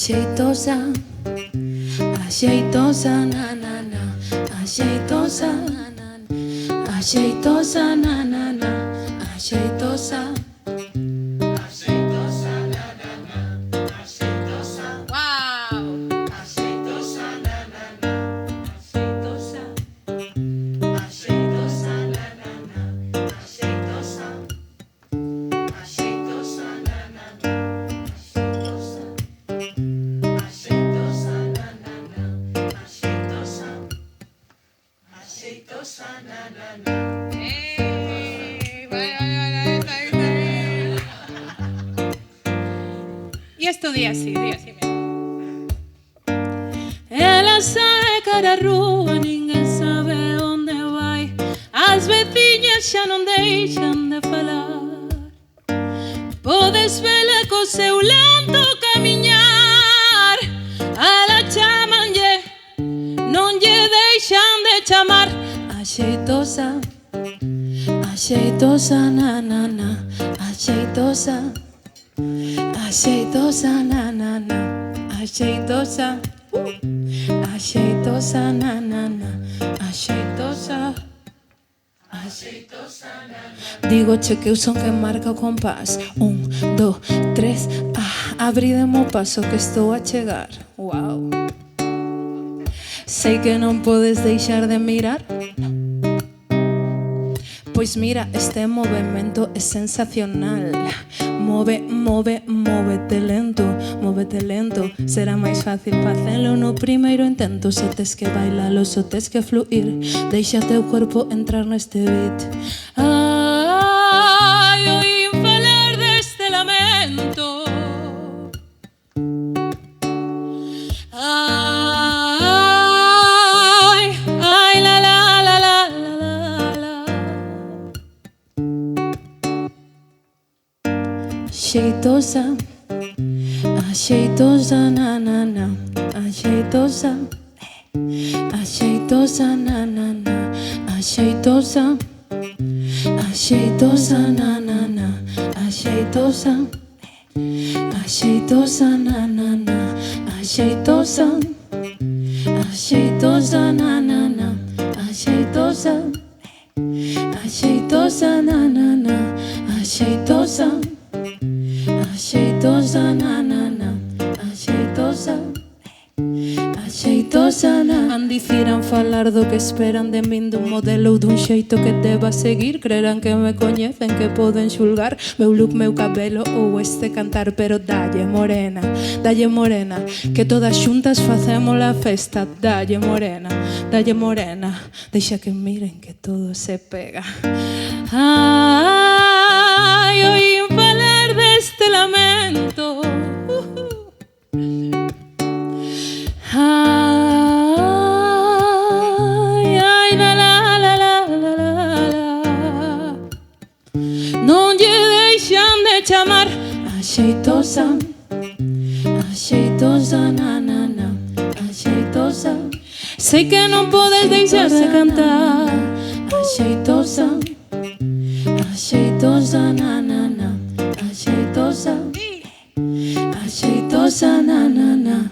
Aceitosa, aceitosa, na na na, aceitosa, na na na, aceitosa, na na na, aceitosa, aceitosa, na na na, aceitosa. Wow. Aceitosa, na na na, aceitosa, aceitosa, na na na, aceitosa, aceitosa, na na na, aceitosa. Y esto día sí, mira. Ela sai cara rua, ninguém sabe onde vai. As veciñas xa non deixan de falar. Podes vela co seu lento camiñar. Ela chamanlle, non lle deixan de chamar. Aceitosa, aceitosa, na na na, aceitosa, aceitosa, na na na, aceitosa, aceitosa, na na na, aceitosa, aceitosa, na na. Digo che que eu son que marca o compás. 1, 2, 3, abridemo o paso que estou a chegar. Wow. Sei que non podes deixar de mirar. Pois mira, este movimento é sensacional. Move, move, móvete lento. Será máis fácil facelo no primeiro intento. Só tes que bailalo, só tes que fluir. Deixa teu corpo entrar neste beat. Ai, oín falar deste lamento. Aceitosa, aceitosa, na na na, aceitosa, aceitosa, na na na, aceitosa, aceitosa, na na na, aceitosa, aceitosa, na na na, aceitosa, aceitosa, na na na, aceitosa, aceitosa, na na na, aceitosa. Aceitosa, na na na, aceitosa, aceitosa, na. Han dicirán falar do que esperan de min, dun modelo ou dun xeito que deba seguir. Creerán que me coñecen, que poden xulgar meu look, meu cabelo ou este cantar. Pero dalle morena, que todas xuntas facemos a festa. Dalle morena, deixa que miren que todo se pega. Ai, oín falar deste lamento. Ai, ai, la la la la la la. Non lle deixan de chamar. Aceitosa, aceitosa, na na na, aceitosa. Sei que non podes deixar de cantar. Aceitosa, aceitosa, na na na, aceitosa, aceitosa, na na na.